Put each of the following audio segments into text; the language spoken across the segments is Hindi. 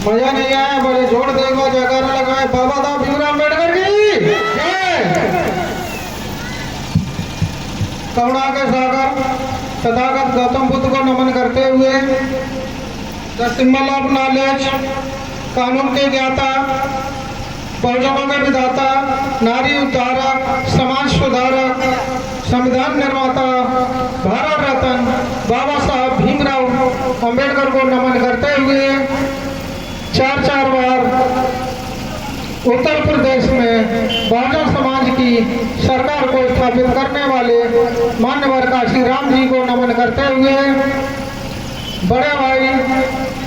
मजा नहीं आया, बोले जोड़ देगा जयकारा लगाए बाबा साहब भीमराव अम्बेडकर की जय। करुणा के सागर तथागत गौतम बुद्ध को नमन करते हुए द सिंबल ऑफ नॉलेज, कानून के ज्ञाता, बहुजनों के विधाता, नारी उद्धारक, समाज सुधारक, संविधान निर्माता, भारत रत्न बाबा साहब भीमराव अम्बेडकर को नमन करते हुए चार बार उत्तर प्रदेश में बहुजन समाज की सरकार को स्थापित करने वाले मान्यवर काशी राम जी को नमन करते हुए बड़े भाई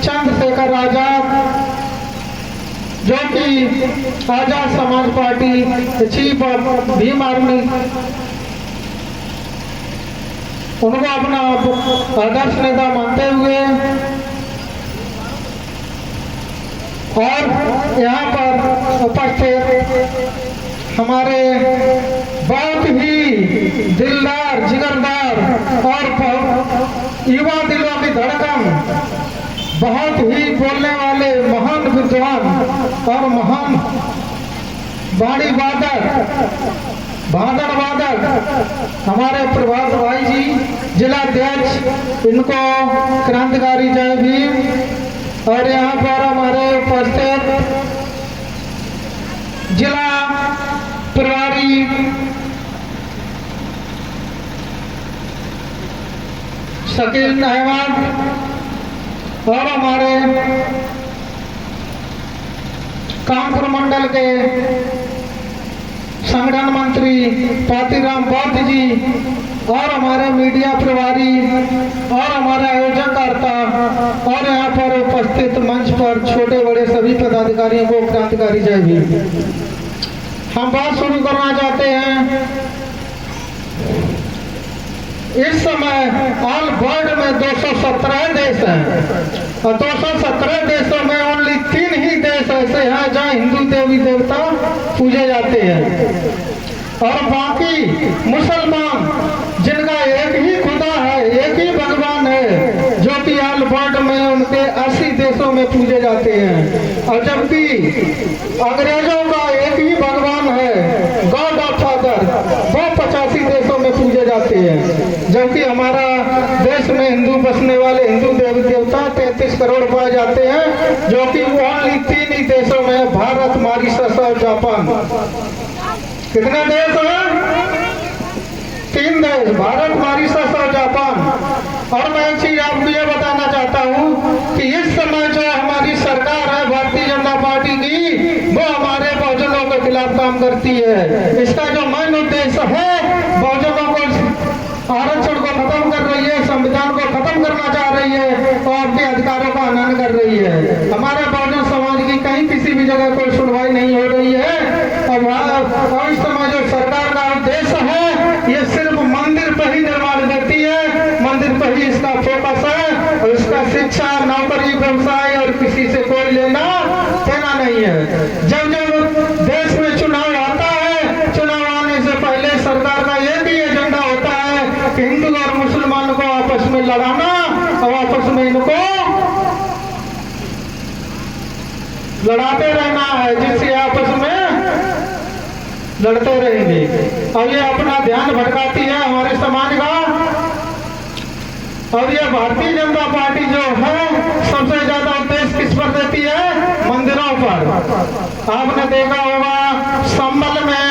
चंद्रशेखर आजाद, जो कि Azad Samaj party chief of Bhim army, उनको अपना आदर्श नेता मानते हुए और यहाँ पर उपस्थित हमारे बहुत ही दिलदार, जिगरदार और युवा दिलों की धड़कन, बहुत ही बोलने वाले महान विद्वान और महान वाणी वादक हमारे प्रभात भाई जी जिलाध्यक्ष, इनको क्रांतिकारी जय भीम। और यहाँ पर हमारे उपस्थित जिला प्रभारी शकील अहमद और हमारे कानपुर मंडल के संगठन मंत्री पातीराम बौद्ध जी और हमारे मीडिया प्रभारी और हमारे आयोजककर्ता और यहाँ पर उपस्थित मंच पर छोटे बड़े सभी पदाधिकारियों को क्रांतिकारी जय भीम। हम बात शुरू करना चाहते हैं। इस समय ऑल वर्ल्ड में 217 देश हैं और 217 देशों में ओनली 3 ही देश ऐसे हैं जहाँ हिंदू देवी देवता पूजे जाते हैं और बाकी मुसलमान जिनका एक ही खुदा है, एक ही भगवान है, जो कि ऑल वर्ल्ड में उनके 80 देशों में पूजे जाते हैं। और जबकि अंग्रेजों का एक ही भगवान है, गॉड ऑफ फादर, वो 85 देशों में पूजे जाते हैं। जबकि हमारा देश में हिंदू बसने वाले हिंदू देवी देवता 33 करोड़ पाए जाते हैं, जो कि ओनली 3 ही देशों में, भारत, मॉरिशस और जापान। कितने देश हैं? 3 देश, भारत, मॉरिशस और जापान। और मैं एक चीज आपको ये बताना चाहता हूँ कि इस समय जो हमारी सरकार है भारतीय जनता पार्टी की, वो हमारे बहुजनों के खिलाफ काम करती है। इसका जो मेन उद्देश्य है, बहुजनों को आरक्षण को खत्म कर रही है, संविधान को खत्म करना चाह रही है और अपने अधिकारों का हनन कर रही है। हमारे बहुजन समाज की कहीं किसी भी जगह कोई सुनवाई नहीं हो रही है। और इस समय जो सरकार का उद्देश्य है, ये सिर्फ मंदिर पर ही निर्माण देती है, मंदिर पर ही इसका फोकस है और इसका शिक्षा, नौकरी, व्यवसाय और किसी से कोई लेना देना नहीं है। जब देश में चुनाव आता है, चुनाव आने से पहले सरकार का एक ही एजेंडा होता है कि हिंदू और मुसलमानों को आपस में लड़ाना और आपस में इनको लड़ाते रहना है, जिससे आपस में लड़ते रहेंगे। और ये अपना ध्यान भटकाती है हमारे समाज का। और ये भारतीय जनता पार्टी जो है सबसे ज्यादा उद्देश्य किस पर देती है? मंदिरों पर। आपने देखा होगा संभल में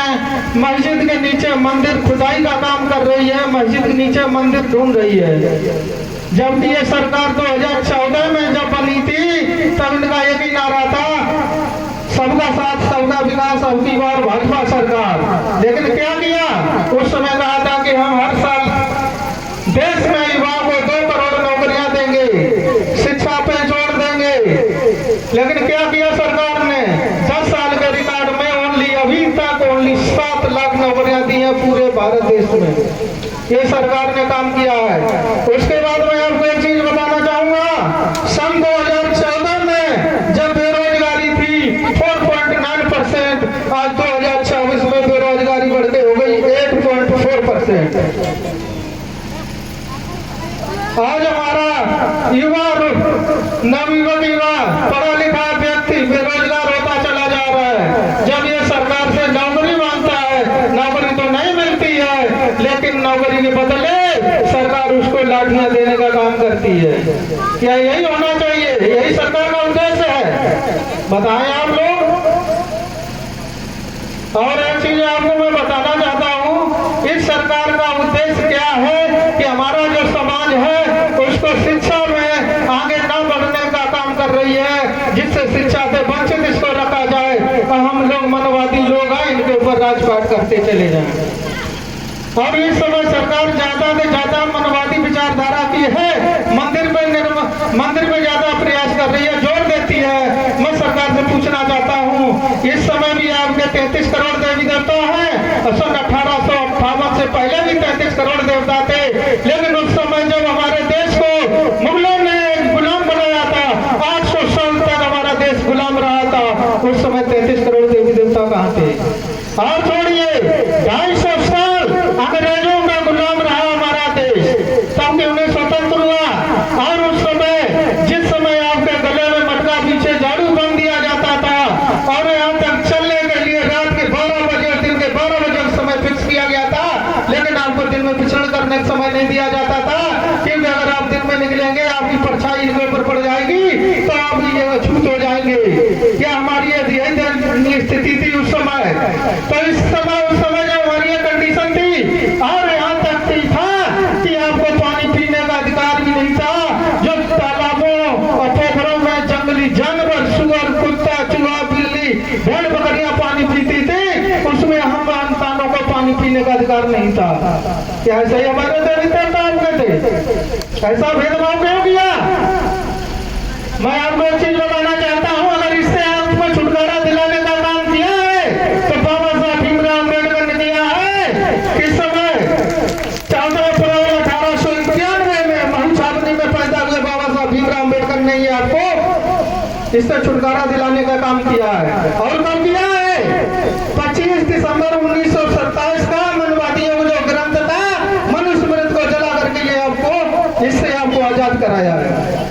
मस्जिद के नीचे मंदिर खुदाई का काम कर रही है, मस्जिद के नीचे मंदिर ढूंढ रही है। जबकि ये सरकार 2014 में जब बनी थी तब इनका एक ही नारा था, सबका साथ सबका विकास, अब की बार भाजपा सरकार। लेकिन क्या किया? उस समय कहा था कि हम हर साल देश में युवाओं को 2 करोड़ नौकरियां देंगे, शिक्षा पे जोर देंगे। लेकिन क्या किया सरकार ने? 10 साल के रिकॉर्ड में अभी तक ओनली 7 लाख नौकरियां दी हैं पूरे भारत देश में। ये सरकार ने काम किया है। उसके बाद मैं आपको एक चीज बताना चाहूंगा। सन 2014 में जब बेरोजगारी थी 4.9%, आज 2024 में बेरोजगारी बढ़ के हो गई 8.4%। आज हमारा युवा नवयुवक युवा पढ़ा लिखा करती है। क्या यही होना चाहिए? यही सरकार का उद्देश्य है? बताएं आप लोग। और एक चीज आपको मैं बताना चाहता हूँ, इस सरकार का उद्देश्य क्या है कि हमारा जो समाज है उसको शिक्षा में आगे न बढ़ने का काम कर रही है, जिससे शिक्षा से वंचित इसको रखा जाए और हम लोग मनवादी लोग हैं, इनके ऊपर राजपाट करते चले जाएं। और इस समय सरकार ज्यादा से ज्यादा मनवादी विचारधारा की है, मंदिर में ज्यादा प्रयास कर रही है, जोर देती है। मैं सरकार से पूछना चाहता हूँ, इस समय भी आपके 33 करोड़ देवी देवता हैं। सन 1858 से पहले भी 33 करोड़ देवता थे, लेकिन उस समय जब हमारे देश को मुगलों ने गुलाम बनाया था, 800 साल तक हमारा देश गुलाम रहा था, उस समय 33 करोड़ देवी देवता कहाँ थे? और छोड़िए 250 साल अंग्रेजों का गुलाम रहा हमारा देश, तब कि उन्हें स्वतंत्र हुआ। और उस समय जिस समय आपके गले में मटका पीछे झाड़ू बांध दिया जाता था और यहाँ तक चलने के लिए रात के 12 बजे दिन के 12 बजे समय फिक्स किया गया था, लेकिन आपको दिन में विचरण करने का समय नहीं दिया जाता था, क्योंकि अगर आप दिन में निकलेंगे आपकी परछाई इनके ऊपर पड़ जाएगी तो आप ये छूट हो जाएंगे। क्या हमारी यही स्थिति थी उस समय? तो इस समय उस समय जो हमारी कंडीशन थी, और यहाँ तक था कि आपको पानी पीने का अधिकार भी नहीं था। जो तालाबों और पोखरों में जंगली जानवर, सुअर, कुत्ता, चूहा, बिल्ली, भेड़ बकरियां पानी पीती थी, उसमें हम इंसानों को पानी पीने का अधिकार नहीं था। क्या ऐसा ही हमारे देवी देवता आपने थे? ऐसा भेदभाव क्यों किया? मैं आपको एक चीज बताना चाहता हूँ, अगर इससे आपको छुटकारा दिलाने का काम किया है तो बाबा साहब भीमराव अम्बेडकर ने किया है। किस समय? 14 अप्रैल 1891 में महू छावनी में पैदा हुए बाबा साहब भीमराव अम्बेडकर ने ये आपको इससे छुटकारा दिलाने का काम किया है। और कब किया है? 25 दिसंबर 1927 का मनवादियों को जो ग्रंथ था मनुस्मृति को जला करके ये आपको इससे आपको आजाद कराया है।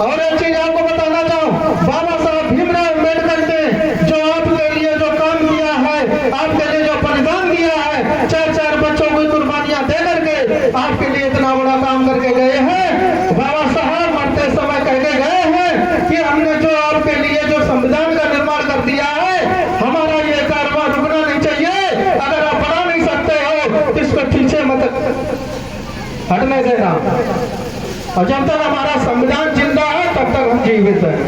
और एक चीज आपको बताना चाहूँ, बाबा साहब भीमराव अम्बेडकर ने जो आपके लिए जो काम किया है, आपके लिए जो बलिदान दिया है, 4 बच्चों की कुर्बानियां दे करके आपके लिए इतना बड़ा काम करके गए हैं। बाबा साहब मरते समय कह के गए हैं कि हमने जो आपके लिए जो संविधान का निर्माण कर दिया है, हमारा ये कारवां रुकना नहीं चाहिए। अगर आप बढ़ा नहीं सकते हो तो इसको पीछे मत हटने देना, और जब तक हमारा संविधान जिंदा है तब तक हम जीवित हैं।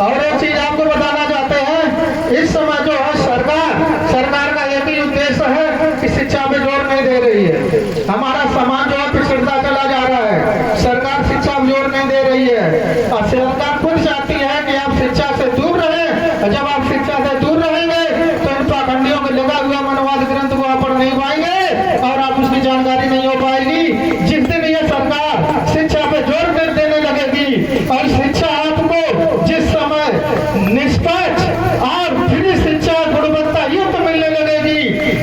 और एक चीज आपको बताना चाहते हैं, इस समय जो है सरकार का एक ही उद्देश्य है कि शिक्षा में जोर नहीं दे रही है। हमारा समाज जो है पिछड़ता चला जा रहा है, सरकार शिक्षा में जोर नहीं दे रही है। और सरकार खुद चाहती है कि आप शिक्षा से दूर रहें, और जब आप शिक्षा से दूर रहेंगे तो इन पाखंडियों में लगा हुआ मनवाद ग्रंथ को आप पढ़ नहीं पाएंगे और आप उसकी जानकारी नहीं हो पाएगी। जिस दिन ये सरकार शिक्षा पे जोर देने लगेगी और शिक्षा आपको जिस समय निष्पक्ष और फ्री शिक्षा गुणवत्ता युक्त मिलने लगेगी,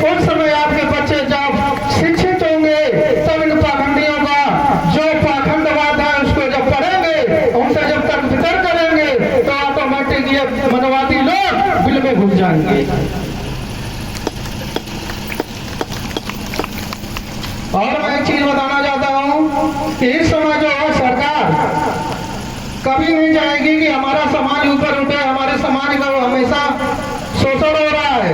उस समय आपके बच्चे जब शिक्षित होंगे तब इन पाखंडियों का जो पाखंडवाद है उसको जब पढ़ेंगे, उनसे जब तक वितर्क करेंगे तो ऑटोमेटिक ये मनवादी लोग बिल में घुस जाएंगे। और मैं एक चीज बताना चाहता हूँ कि इस समय जो है सरकार कभी नहीं चाहेगी कि हमारा समाज ऊपर उठे, हमारे समाज का हमेशा शोषण हो रहा है।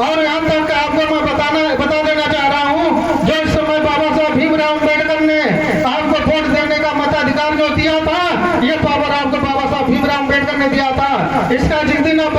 और यहाँ तक आपको मैं बता देना चाह रहा हूँ, जो इस समय बाबा साहब भीमराव अम्बेडकर ने आपको वोट देने का मताधिकार जो दिया था, ये पावर आपको बाबा साहब भीमराव अम्बेडकर ने दिया था। इसका जिस दिन आप